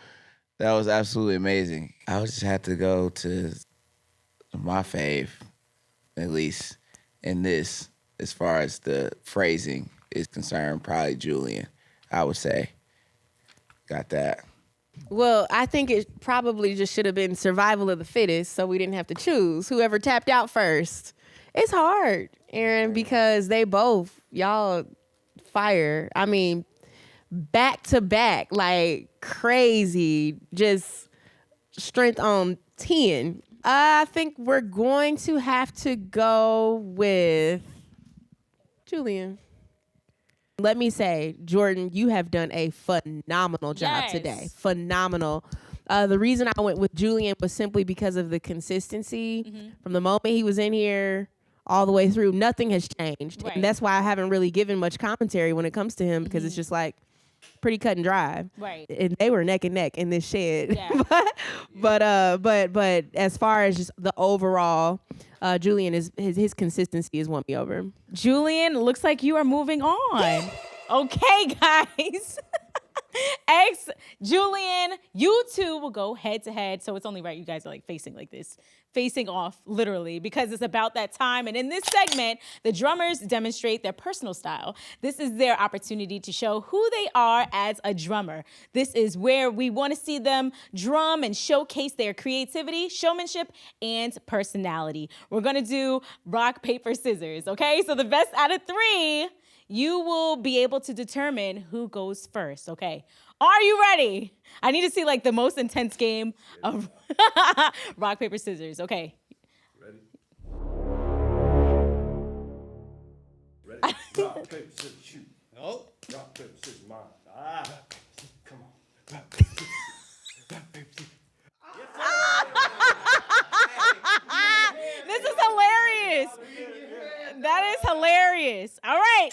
That was absolutely amazing. I would just have to go to my fave, at least in this, as far as the phrasing is concerned, probably Julian, I would say. Got that. Well, I think it probably just should have been survival of the fittest, so we didn't have to choose whoever tapped out first. It's hard, Aaron, because they both, y'all fire. I mean, back to back, like crazy, just strength on 10. I think we're going to have to go with Julian. Let me say, Jordhan, you have done a phenomenal job today. Phenomenal. The reason I went with Julian was simply because of the consistency. From the moment he was in here all the way through, nothing has changed. Right. And that's why I haven't really given much commentary when it comes to him, because it's just like pretty cut and dry. Right. And they were neck and neck in this shed. Yeah. but as far as just the overall, Julian is his consistency has won me over. Julian, looks like you are moving on. Okay, guys. Julian, you two will go head to head. So it's only right you guys are like facing like this, facing off literally, because it's about that time. And in this segment, the drummers demonstrate their personal style. This is their opportunity to show who they are as a drummer. This is where we want to see them drum and showcase their creativity, showmanship, and personality. We're going to do rock, paper, scissors, okay? So the best out of 3, you will be able to determine who goes first, okay? Are you ready? I need to see like the most intense game of rock, paper, scissors, okay? Ready? Rock, paper, scissors, shoot. No. Rock, paper, scissors, mine. Ah. Come on. Rock, paper, scissors. Rock, paper, scissors. This is hilarious. That is hilarious. All right.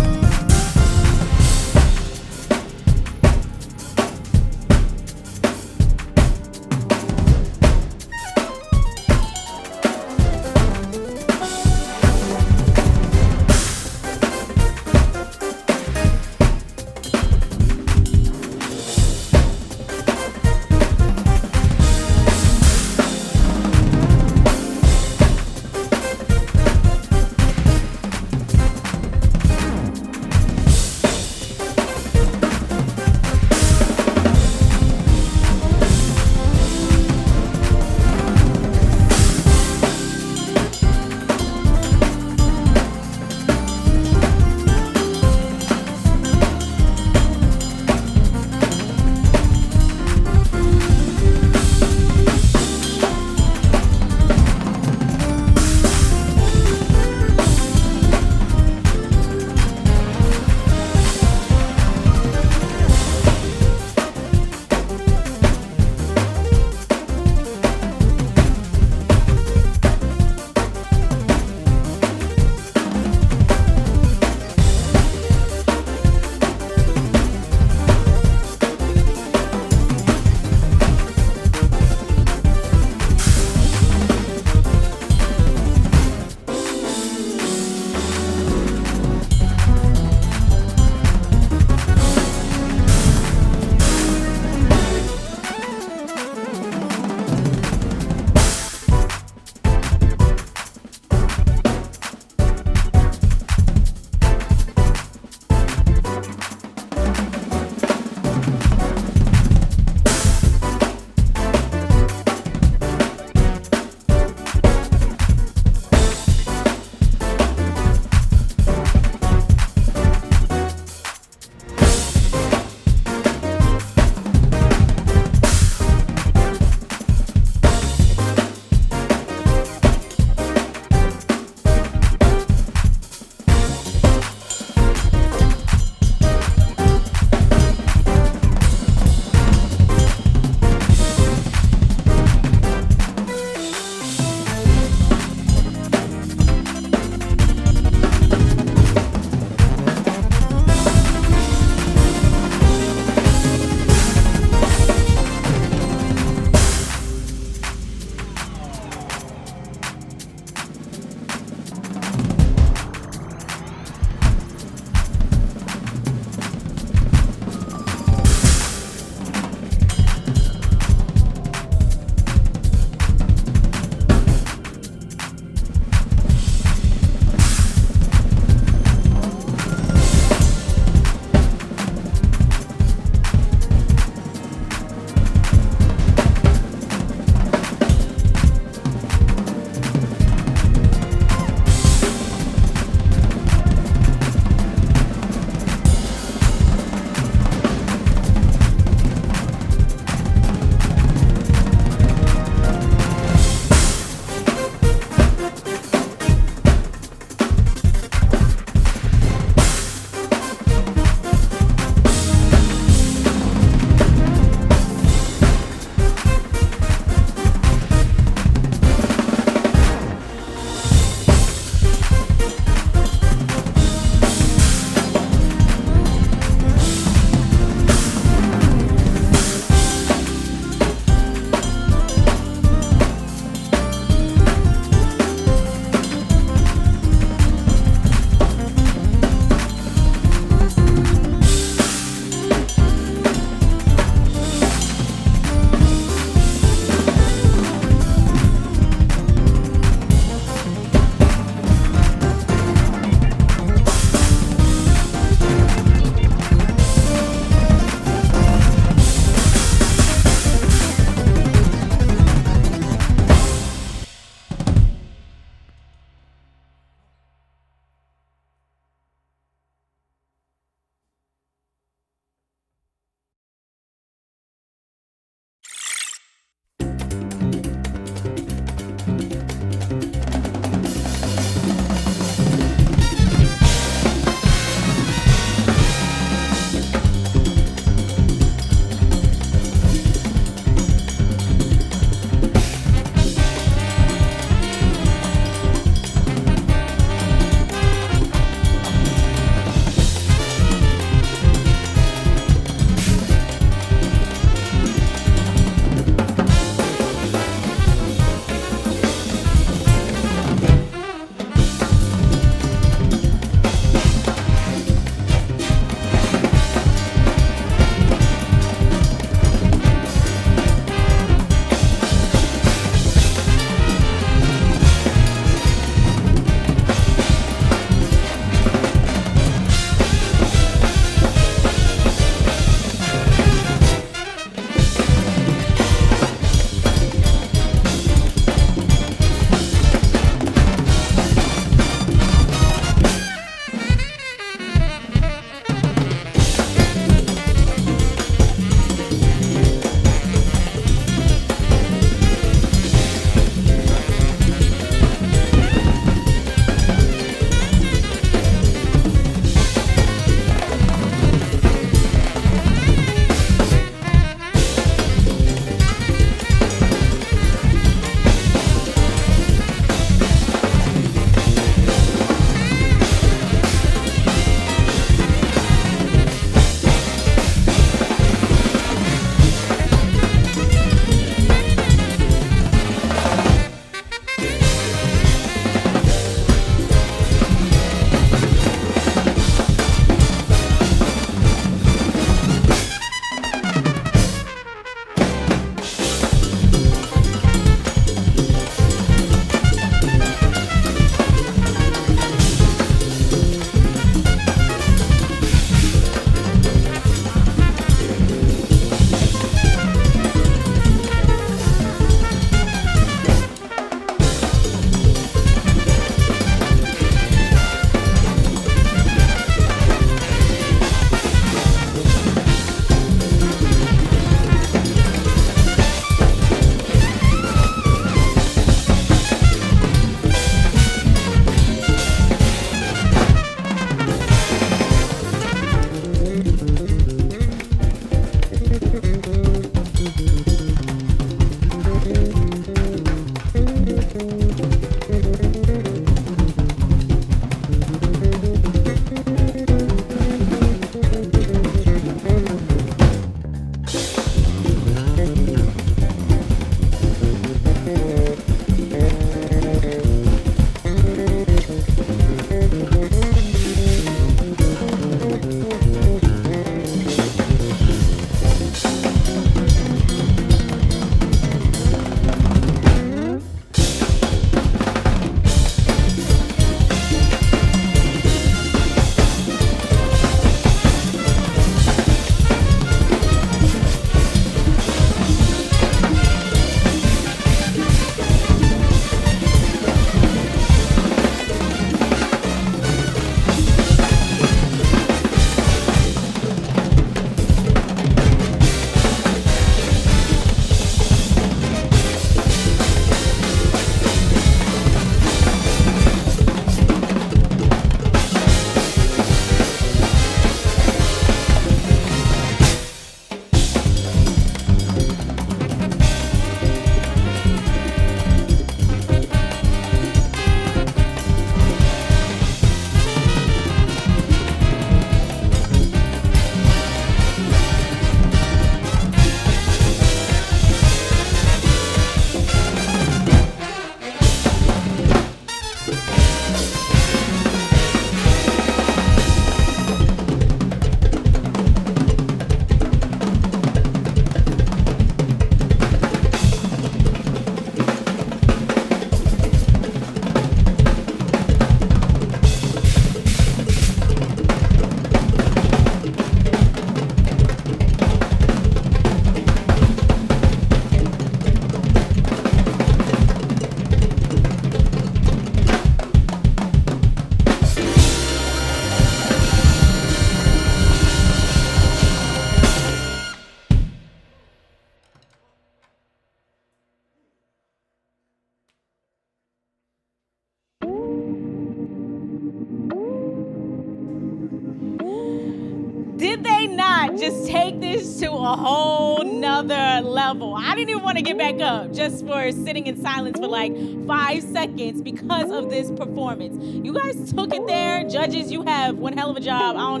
just take this to a whole nother level. I didn't even want to get back up just for sitting in silence for like 5 seconds because of this performance. You guys took it there. Judges, you have one hell of a job. I don't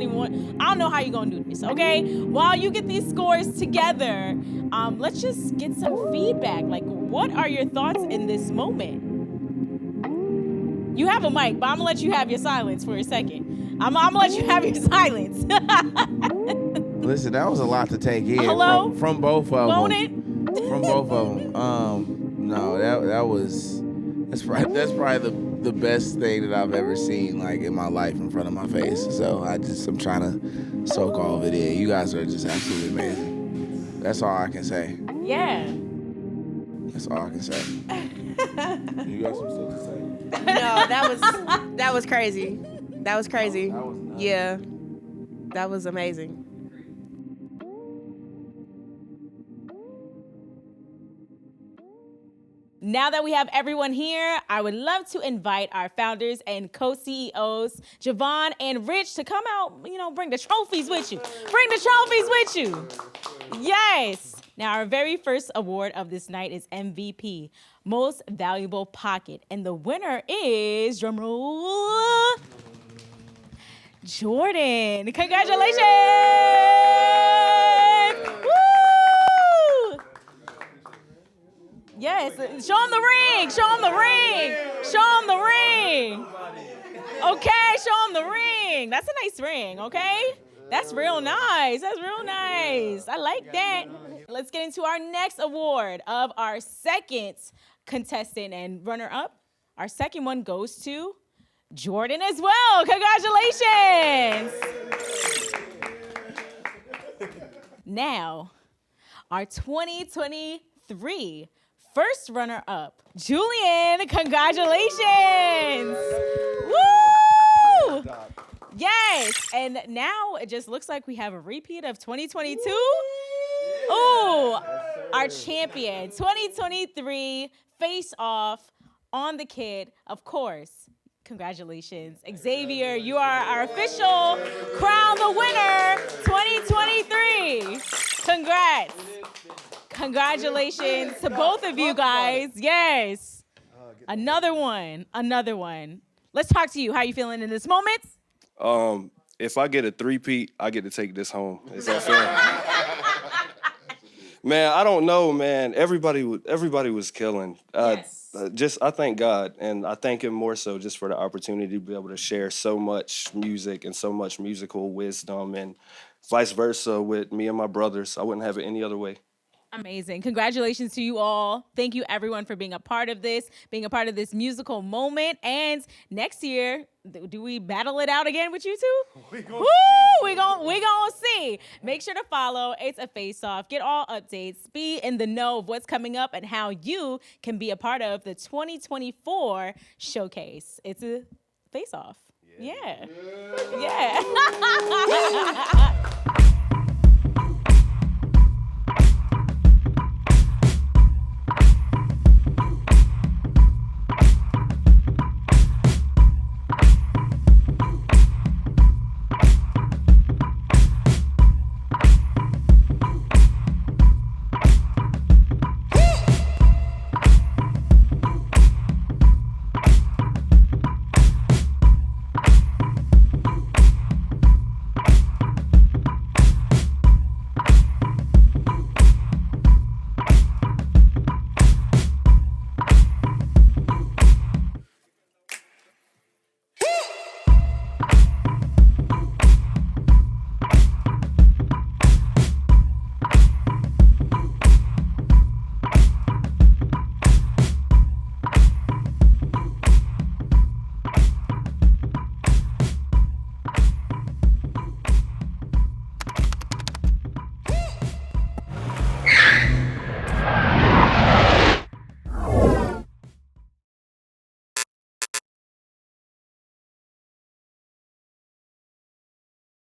know how you're going to do this, okay? While you get these scores together, let's just get some feedback. Like, what are your thoughts in this moment? You have a mic, but I'm gonna let you have your silence for a second. I'm gonna let you have your silence. Listen, that was a lot to take in. Hello? From both of Won't them. it? From both of them. No, that's probably the best thing that I've ever seen like in my life in front of my face. So I'm trying to soak all of it in. You guys are just absolutely amazing. That's all I can say. Yeah. That's all I can say. You got some stuff to say? No, that was crazy. That was crazy. That was nuts. Yeah. That was amazing. Now that we have everyone here, I would love to invite our founders and co-CEOs, Jordhan and Rich, to come out, bring the trophies with you. Bring the trophies with you. Yes. Now, our very first award of this night is MVP, Most Valuable Pocket. And the winner is, drumroll, Jordhan. Congratulations. Woo! Yes, show him the ring, show him the ring, show him the ring. Okay, show him the ring. That's a nice ring, okay? That's real nice, that's real nice. I like that. Let's get into our next award of our second contestant and runner-up. Our second one goes to Jordhan as well. Congratulations. Now, our 2023 first runner-up, Julian, congratulations! Woo! Yes, and now it just looks like we have a repeat of 2022. Ooh, our champion, 2023 face-off on the kid, of course. Congratulations, Xavier, you are our official Crown the Winner 2023. Congrats. Congratulations to both of you guys. Yes. Another one. Let's talk to you. How are you feeling in this moment? If I get a three-peat, I get to take this home. Is that fair? Man, I don't know, man. Everybody was killing. Yes. I thank God, and I thank him more so just for the opportunity to be able to share so much music and so much musical wisdom and vice versa with me and my brothers. I wouldn't have it any other way. Amazing. Congratulations to you all. Thank you, everyone, for being a part of this musical moment. And next year, do we battle it out again with you two? We gonna see. Make sure to follow. It's a face-off. Get all updates. Be in the know of what's coming up and how you can be a part of the 2024 showcase. It's a face-off. Yeah.